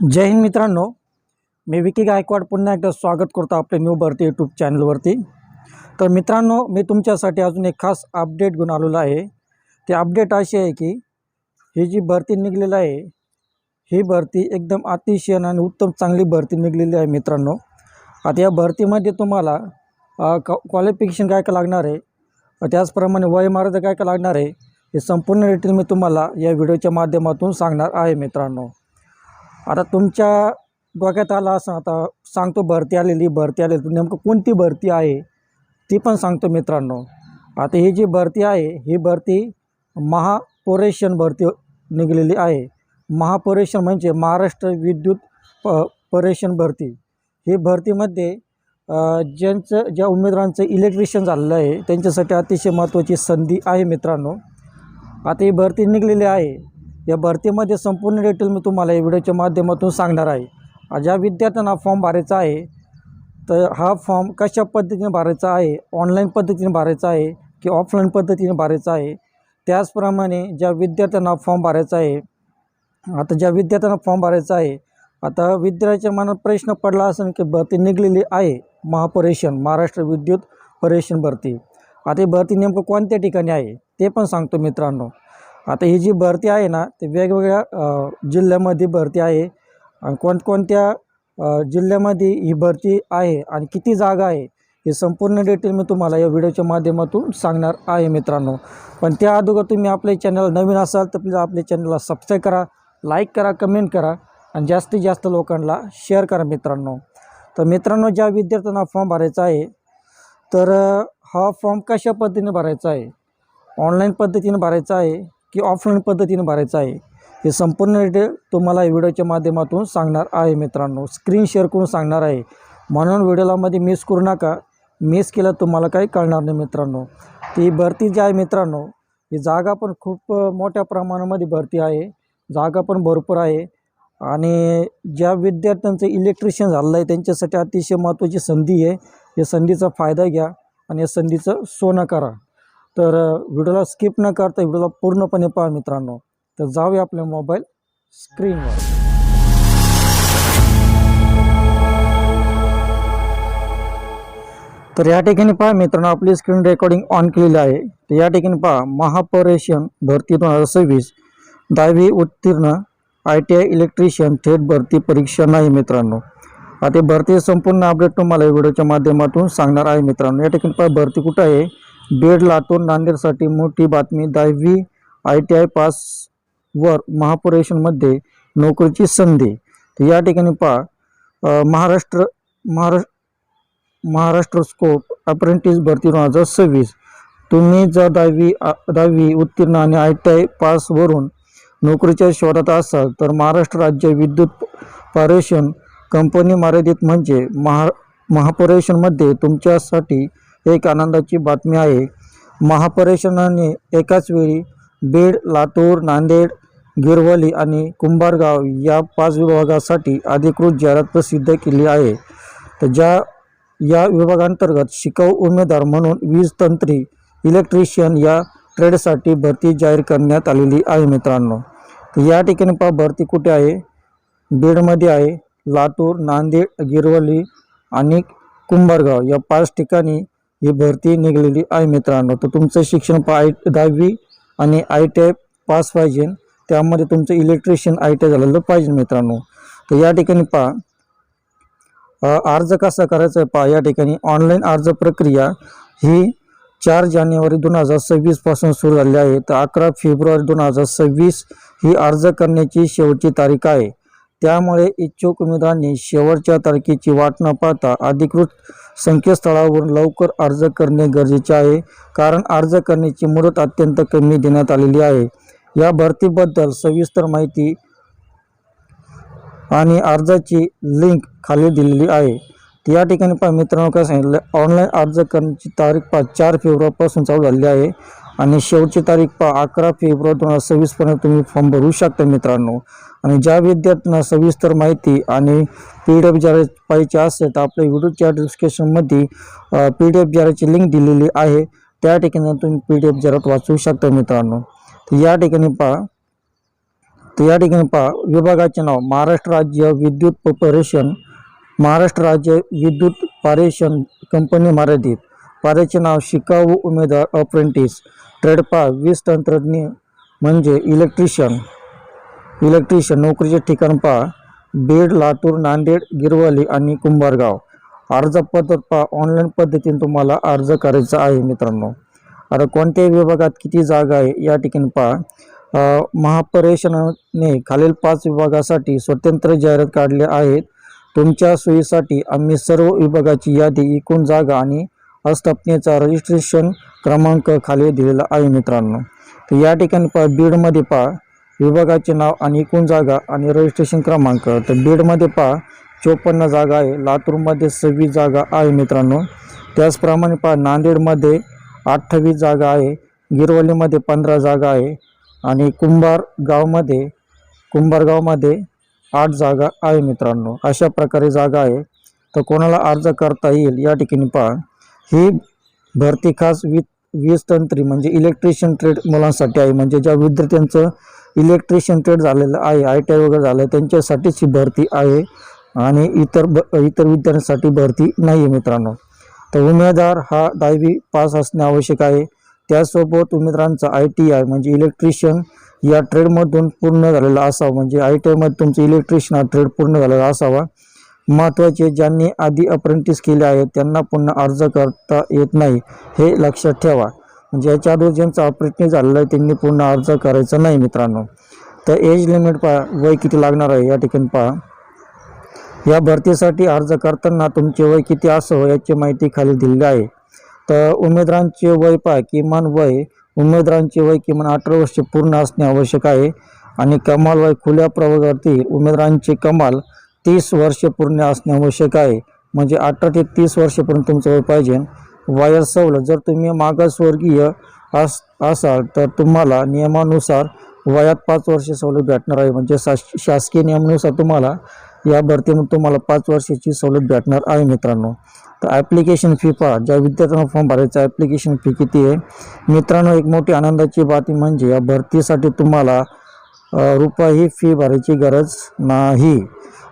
जय हिंद मित्रांनो, मी विकी गायकवाड पुन्हा एकदा स्वागत करतो आपल्या न्यू भरती यूट्यूब चॅनलवरती। तर मित्रांनो, मी तुमच्यासाठी अजून एक खास अपडेट घेऊन आलेलो आहे। ते अपडेट अशी आहे की ही जी भरती निघलेली आहे, ही भरती एकदम अतिशय आणि उत्तम चांगली भरती निघलेली आहे मित्रांनो। आता या भरतीमध्ये तुम्हाला क्वालिफिकेशन काय काय लागणार आहे, त्याचप्रमाणे वयोमर्यादा काय काय लागणार आहे, हे संपूर्ण डिटेल मी तुम्हाला या व्हिडिओच्या माध्यमातून सांगणार आहे मित्रांनो। आता तुमच्या डोक्यात आला असं, आता सांगतो भरती आलेली नेमकं कोणती भरती आहे ती पण सांगतो मित्रांनो। आता ही जी भरती आहे, ही भरती महापुरेशन भरती निघलेली आहे। महापुरेशन म्हणजे महाराष्ट्र विद्युत पुरेशन भरती। ही भरतीमध्ये ज्या उमेदवारांचं इलेक्ट्रिशियन झालेलं आहे त्यांच्यासाठी अतिशय महत्त्वाची संधी आहे मित्रांनो। आता ही भरती निघलेली आहे, या भरतीमध्ये संपूर्ण डिटेल मी तुम्हाला या व्हिडिओच्या माध्यमातून सांगणार आहे। ज्या विद्यार्थ्यांना फॉर्म भरायचा आहे, तर हा फॉर्म कशा पद्धतीने भरायचा आहे, ऑनलाईन पद्धतीने भरायचा आहे की ऑफलाईन पद्धतीने भरायचा आहे, त्याचप्रमाणे ज्या विद्यार्थ्यांना फॉर्म भरायचा आहे, आता विद्यार्थ्याच्या मनात प्रश्न पडला असेल की भरती निघलेली आहे महापुरेशन, महाराष्ट्र विद्युत पुरेशन भरती। आता ही भरती नेमकं कोणत्या ठिकाणी आहे ते पण सांगतो मित्रांनो। आता ही जी भरती आहे ना, ते वेगवेगळ्या जिल्ह्यामध्ये भरती आहे आणि कोणकोणत्या जिल्ह्यामध्ये ही भरती आहे आणि किती जागा आहे, हे संपूर्ण डिटेल मी तुम्हाला या व्हिडिओच्या माध्यमातून सांगणार आहे मित्रांनो। पण त्या अगोदर तुम्ही आपल्या चॅनल नवीन असाल तर प्लीज आपल्या चॅनलला सबस्क्राईब करा, लाईक करा, कमेंट करा आणि जास्तीत जास्त लोकांना शेअर करा मित्रांनो। तर मित्रांनो, ज्या विद्यार्थ्यांना फॉर्म भरायचा आहे, तर हा फॉर्म कशा पद्धतीने भरायचा आहे, ऑनलाईन पद्धतीने भरायचा आहे की ऑफलाईन पद्धतीने भरायचं आहे, हे संपूर्ण डिटेल तुम्हाला या व्हिडिओच्या माध्यमातून सांगणार आहे मित्रांनो। स्क्रीन शेअर करून सांगणार आहे, म्हणून व्हिडिओला मध्ये मिस करू नका। मिस केलं तुम्हाला काही कळणार नाही मित्रांनो। ती भरती जी आहे मित्रांनो, ही जागा पण खूप मोठ्या प्रमाणामध्ये भरती आहे, जागा पण भरपूर आहे आणि ज्या विद्यार्थ्यांचं इलेक्ट्रिशियन झालेलं आहे त्यांच्यासाठी अतिशय महत्त्वाची संधी आहे। या संधीचा फायदा घ्या आणि या संधीचं सोनं करा। तर व्हिडिओला स्किप न करता व्हिडिओला पूर्णपणे पहा मित्रांनो। तर जाऊया आपल्या मोबाईल स्क्रीनवर। तर या ठिकाणी पहा मित्रांनो, आपली स्क्रीन रेकॉर्डिंग ऑन केलेली आहे। तर या ठिकाणी पहा, महापुरेशन भरती 2026 10वी उत्तीर्ण ITI इलेक्ट्रिशियन थेट भरती परीक्षा नाही मित्रांनो। आता भरती संपूर्ण अपडेट तुम्हाला या व्हिडिओच्या माध्यमातून सांगणार आहे मित्रांनो। या ठिकाणी पहा भरती कुठं आहे, बीड, लातूर, नांदेडसाठी मोठी बातमी। 10वी ITI पास वर महापुरेशनमध्ये नोकरीची संधी। तर या ठिकाणी पहा, महाराष्ट्र स्कोप अप्रेंटिस भरती 2026। तुम्ही जर 10वी उत्तीर्ण आणि ITI पासवरून नोकरीच्या शोधात असाल तर महाराष्ट्र राज्य विद्युत पुरेशन कंपनी मर्यादित म्हणजे महापुरेशनमध्ये तुमच्यासाठी एक आनंदाची बातमी आहे। महापुरेशनाने एकाच वेळी बीड, लातूर, नांदेड, गिरवली आणि कुंभारगाव या 5 विभागासाठी अधिकृत जाहिरात प्रसिद्ध केली आहे। तर या विभागांतर्गत शिकाऊ उमेदवार म्हणून वीज तंत्री इलेक्ट्रिशियन या ट्रेडसाठी भरती जाहीर करण्यात आलेली आहे मित्रांनो। तर या ठिकाणी पहा भरती कुठे आहे, बीडमध्ये आहे, लातूर, नांदेड, गिरवली आणि कुंभारगाव या 5 ठिकाणी ही भरती निघलेली आहे मित्रांनो। तर तुमचं शिक्षण 10वी आणि ITI पास पाहिजे, त्यामध्ये तुमचं इलेक्ट्रिशियन ITI झालेलं पाहिजे मित्रांनो। तर या ठिकाणी पहा, अर्ज कसा करायचा आहे पहा। या ठिकाणी ऑनलाईन अर्ज प्रक्रिया ही 4 जानेवारी 2026 पासून सुरू झाली आहे। तर 11 फेब्रुवारी 2026 ही अर्ज करण्याची शेवटची तारीख आहे। त्यामुळे इच्छुक उमेदवारांनी शेवटच्या तारखेची वाट न पाहता अधिकृत संकेतस्थळावरून लवकर अर्ज करणे गरजेचे आहे, कारण अर्ज करण्याची मुदत अत्यंत कमी देण्यात आलेली आहे। या भरतीबद्दल सविस्तर माहिती आणि अर्जाची लिंक खाली दिलेली आहे। तर या ठिकाणी पहा मित्रांनो, काय सांगितलं, ऑनलाईन अर्ज करण्याची तारीख पहा 4 फेब्रुवारीपासून चालू झालेली आहे आणि शेवटची तारीख पहा 11 फेब्रुवारी 2026 पर्यंत तुम्ही फॉर्म भरू शकता मित्रांनो। आणि ज्या विद्यार्थ्यांना सविस्तर माहिती आणि PDF जाहिरात पाहिजे असेल तर आपल्या व्हिडिओच्या डिस्क्रिप्शनमध्ये PDF जाहिरातची लिंक दिलेली आहे, त्या ठिकाणी तुम्ही PDF जाहिरात वाचू शकता मित्रांनो। तर या ठिकाणी पहा, तर या ठिकाणी पहा विभागाचे नाव महाराष्ट्र राज्य विद्युत कॉर्पोरेशन, महाराष्ट्र राज्य विद्युत पारेषण कंपनी मर्यादित. पारेचे नाव शिकाऊ उमेदवार अप्रेंटिस. ट्रेड पहा वीज तंत्रज्ञ म्हणजे इलेक्ट्रिशियन. नोकरीचे ठिकाण पहा बीड, लातूर, नांदेड, गिरवली आणि कुंभारगाव. अर्ज पद्धत पहा ऑनलाईन पद्धतीने तुम्हाला अर्ज करायचा आहे मित्रांनो. आता कोणत्याही विभागात किती जागा आहे या ठिकाणी पहा महापारेषणाने खालील 5 विभागासाठी स्वतंत्र जाहिरात काढले आहेत. तुमच्या सोयीसाठी आम्ही सर्व विभागाची यादी, एकूण जागा आणि आस्थापनेचा रजिस्ट्रेशन क्रमांक खाली दिलेला आहे मित्रांनो. तर या ठिकाणी पहा बीडमध्ये पहा विभागाचे नाव आणि एकूण जागा आणि रजिस्ट्रेशन क्रमांक. तर बीडमध्ये पहा 54 जागा आहे, लातूरमध्ये 26 जागा आहे मित्रांनो. त्याचप्रमाणे पहा नांदेडमध्ये 28 जागा आहे, गिरवलीमध्ये 15 जागा आहे आणि कुंभारगावमध्ये 8 जागा आहे मित्रांनो. अशा प्रकारे जागा आहे. तर कोणाला अर्ज करता येईल या ठिकाणी पहा ही भरती खास वीज तंत्री म्हणजे इलेक्ट्रिशियन ट्रेड मुलांसाठी आहे. म्हणजे ज्या विद्यार्थ्यांचं इलेक्ट्रिशियन ट्रेड झालेलं आहे, ITI वगैरे झालं त्यांच्यासाठीच ही भरती आहे आणि इतर विद्यार्थ्यांसाठी भरती नाही आहे मित्रांनो. तर उमेदवार हा 10वी पास असणे आवश्यक आहे. त्यासोबत उमेदवारांचा ITI म्हणजे इलेक्ट्रिशियन या ट्रेडमधून पूर्ण झालेला असावा. म्हणजे ITI मध्ये तुमचं इलेक्ट्रिशियन हा ट्रेड पूर्ण झालेला असावा. महत्त्वाचे ज्यांनी आधी अप्रेंटिस केले आहे त्यांना पुन्हा अर्ज करता येत नाही हे लक्षात ठेवा. म्हणजे याच्या अगोदर ज्यांचा अप्रेंटिस झालेला आहे त्यांनी पुन्हा अर्ज करायचा नाही मित्रांनो. तर एज लिमिट पहा वय किती लागणार आहे या ठिकाणी पहा. या भरतीसाठी अर्ज करताना तुमचे वय किती असावं याची माहिती खाली दिलेली आहे. तर उमेदवारांचे वय पहा उमेदवारांचे वय किमान 18 वर्षे पूर्ण असणे आवश्यक आहे आणि कमाल वय खुल्या प्रवर्गातील उमेदवारांचे कमाल 30 वर्षे पूर्ण असणे आवश्यक आहे. म्हणजे 18 ते 30 वर्षापर्यंत तुमचं वय पाहिजे. वयात सवलत जर तुम्ही मागासवर्गीय असाल तर तुम्हाला नियमानुसार वयात 5 वर्षे सवलत भेटणार आहे. म्हणजे शासकीय नियमानुसार तुम्हाला या भरतीमध्ये तुम्हाला 5 वर्षाची सवलत भेटणार आहे मित्रांनो. तर ॲप्लिकेशन फी पहा ज्या विद्यार्थ्यांना फॉर्म भरायचा ॲप्लिकेशन फी किती आहे मित्रांनो. एक मोठी आनंदाची बातमी म्हणजे या भरतीसाठी तुम्हाला रुपयाही फी भरायची गरज नाही.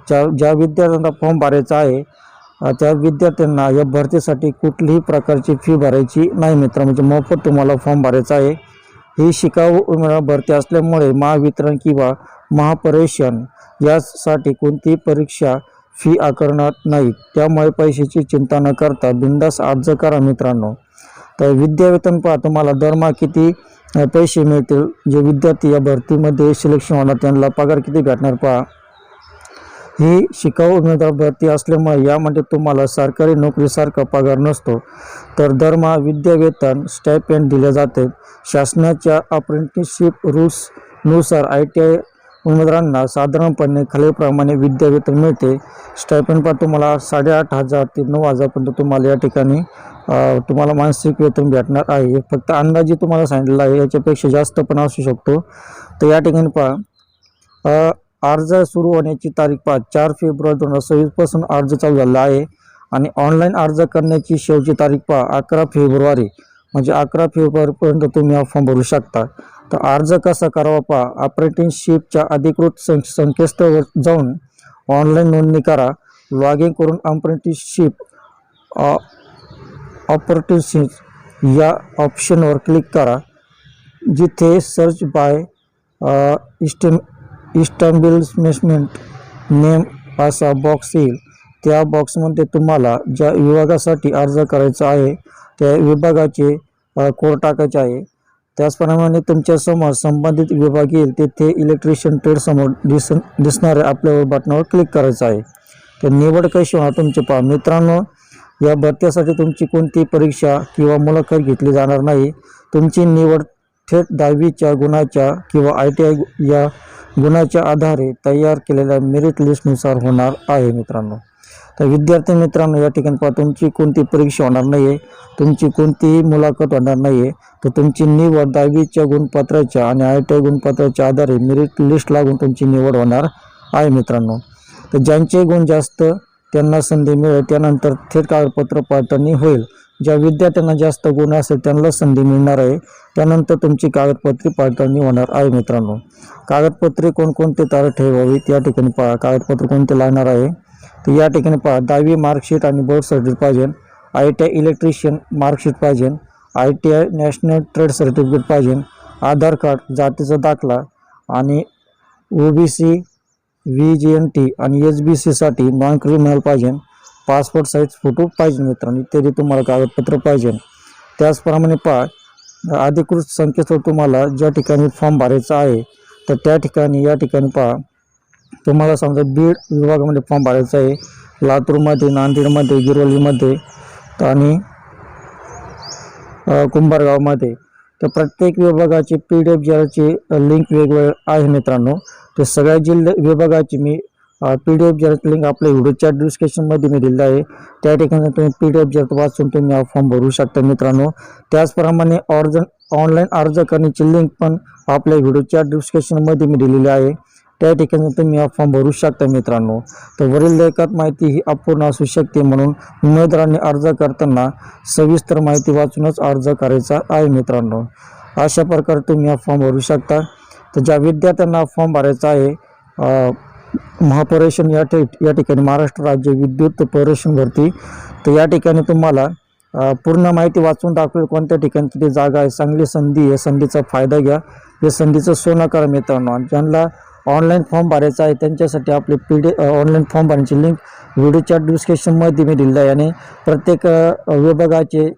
ज्या विद्यार्थ्यांना फॉर्म भरायचा आहे त्या विद्यार्थ्यांना या भरतीसाठी कुठलीही प्रकारची फी भरायची नाही मित्र. म्हणजे मोफत तुम्हाला फॉर्म भरायचा आहे. ही शिकाऊ उमेदवार भरती असल्यामुळे महावितरण किंवा महापारेषण यासाठी कोणतीही परीक्षा फी आकारणार नाही. त्यामुळे पैशाची चिंता न करता बिनधास्त अर्ज करा मित्रांनो. तर विद्यावेतन पहा तुम्हाला दरमहा किती पैसे मिळतील. जे विद्यार्थी या भरतीमध्ये सिलेक्शन होणार त्यांना पगार किती भेटणार पहा. ही शिकाऊ उमेदवार भरती असल्यामुळे यामध्ये तुम्हाला सरकारी नोकरीसारखा पगार नसतो. तर दरमहा विद्यावेतन स्टायपेंड दिले जाते. शासनाच्या अप्रेंटिसशिप रूल्सनुसार ITI उमेदवारांना साधारणपणे खालीलप्रमाणे विद्यावेतन मिळते. स्टायपेंड पण तुम्हाला 8,500 ते 9,000पर्यंत तुम्हाला या ठिकाणी तुम्हाला मासिक वेतन भेटणार आहे. फक्त अंदाजे तुम्हाला सांगितलेलं आहे, याच्यापेक्षा जास्त पण असू शकतो. तर या ठिकाणी पहा अर्ज सुरू होण्याची तारीख पहा 4 फेब्रुवारी 2026 पासून अर्ज चालू झाला आहे आणि ऑनलाईन अर्ज करण्याची शेवटची तारीख पहा 11 फेब्रुवारी. म्हणजे 11 फेब्रुवारीपर्यंत तुम्ही हा फॉर्म भरू शकता. तर अर्ज कसा करावा पहा. अप्रेंटिसशिपच्या अधिकृत संकेतस्थळावर जाऊन ऑनलाईन नोंदणी करा. लॉग इन करून अप्रेंटिसशिप या ऑप्शनवर क्लिक करा. जिथे सर्च बाय इस्टॅब्लिशमेंट नेम असा बॉक्स येईल त्या बॉक्समध्ये तुम्हाला ज्या विभागासाठी अर्ज करायचा आहे त्या विभागाचे कोड टाकायचे आहे. त्याचप्रमाणे तुमच्यासमोर संबंधित विभाग येईल तेथे इलेक्ट्रिशियन ट्रेड समोर दिसणाऱ्या आपल्या बटनावर क्लिक करायचं आहे. तर निवड कशी होणार तुमचे पहा मित्रांनो. या भरतीसाठी तुमची कोणती परीक्षा किंवा मुलाखत घेतली जाणार नाही. तुमची निवड थेट 10वीच्या गुणाच्या किंवा ITI या गुणाच्या आधारे तयार केलेल्या मेरिट लिस्टनुसार होणार आहे मित्रांनो. तर विद्यार्थी मित्रांनो या ठिकाणी पहा तुमची कोणती परीक्षा होणार नाही आहे, तुमची कोणतीही मुलाखत होणार नाही आहे. तर तुमची निवड 10वीच्या गुणपत्राच्या आणि ITI गुणपत्राच्या आधारे मेरिट लिस्ट लागून तुमची निवड होणार आहे मित्रांनो. तर ज्यांचे गुण जास्त त्यांना संधी मिळेल. त्यानंतर थेट कागदपत्र पडताळणी होईल. ज्या विद्यार्थ्यांना जास्त गुण असेल त्यांना संधी मिळणार आहे. त्यानंतर तुमची कागदपत्रे पडताळणी होणार आहे मित्रांनो. कागदपत्रे कोणकोणते तारीख ठेवावीत या ठिकाणी पहा. कागदपत्र कोणते लागणार आहे तर या ठिकाणी पहा. 10वी मार्कशीट आणि बोर्ड सर्टिफिकेट पाहिजे. ITI इलेक्ट्रिशियन मार्कशीट पाहिजे. ITI नॅशनल ट्रेड सर्टिफिकेट पाहिजे. आधार कार्ड, जातीचा दाखला आणि OBC VGNT आणि SBCसाठी नॉन क्रिमिनल पाहिजे. पासपोर्ट साईज फोटो पाहिजे मित्रांनो. इत्यादी तुम्हाला कागदपत्र पाहिजे. त्याचप्रमाणे पहा अधिकृत संकेतस्थळ तुम्हाला ज्या ठिकाणी फॉर्म भरायचा आहे तर त्या ठिकाणी या ठिकाणी पहा. तुम्हाला समजा बीड विभागामध्ये फॉर्म भरायचा आहे. लातूरमध्ये, नांदेडमध्ये, गिरोलीमध्ये आणि कुंभारगावमध्ये. तर प्रत्येक विभागाची PDF ज्याची लिंक वेगवेगळे आहे मित्रांनो. ते सगळ्या विभागाची मी PDF ज्याची लिंक आपल्या व्हिडिओच्या डिस्क्रिप्शनमध्ये मी दिलेलं आहे. त्या ठिकाणी तुम्ही PDF ज्यात वाचून तुम्ही हा फॉर्म भरू शकता मित्रांनो. त्याचप्रमाणे ऑनलाईन अर्ज करण्याची लिंक पण आपल्या व्हिडिओच्या डिस्क्रिप्शनमध्ये मी दिलेली आहे. त्या ठिकाणी तुम्ही हा फॉर्म भरू शकता मित्रांनो. तर वरील लेखात माहिती ही अपूर्ण असू शकते, म्हणून उमेदवारांनी अर्ज करताना सविस्तर माहिती वाचूनच अर्ज करायचा आहे मित्रांनो. अशा प्रकारे तुम्ही हा फॉर्म भरू शकता. तर ज्या विद्यार्थ्यांना फॉर्म भरायचा आहे महापुरेशन या ठिकाणी महाराष्ट्र राज्य विद्युत पुरवठा भरती, तर या ठिकाणी तुम्हाला पूर्ण माहिती वाचून दाखवेल कोणत्या ठिकाणी किती जागा आहे. चांगली संधी आहे, संधीचा फायदा घ्या. या संधीचं सोनं करा मित्रांनो. आणि ज्यांना ऑनलाईन फॉर्म भरायचा आहे त्यांच्यासाठी आपले ऑनलाईन फॉर्म भरण्याची लिंक व्हिडिओच्या डिस्क्रिप्शनमध्ये मी दिलेलं आहे. आणि प्रत्येक विभागाचे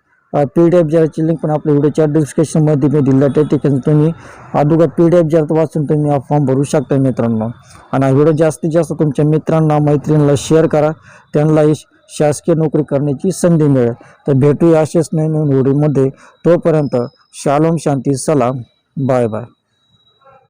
PDF ज्याची लिंक पण आपल्या व्हिडिओच्या डिस्क्रिप्शनमध्ये मी दिलं आहे. त्या ठिकाणी तुम्ही अगोदर PDF ज्यात वाचून तुम्ही हा फॉर्म भरू शकता मित्रांनो. आणि हा व्हिडिओ जास्तीत जास्त तुमच्या मित्रांना मैत्रिणींना शेअर करा. त्यांनाही शासकीय नोकरी करण्याची संधी मिळेल. तर भेटूया असेच नवीन व्हिडिओमध्ये. तोपर्यंत शालोम, शांती, सलाम, बाय बाय.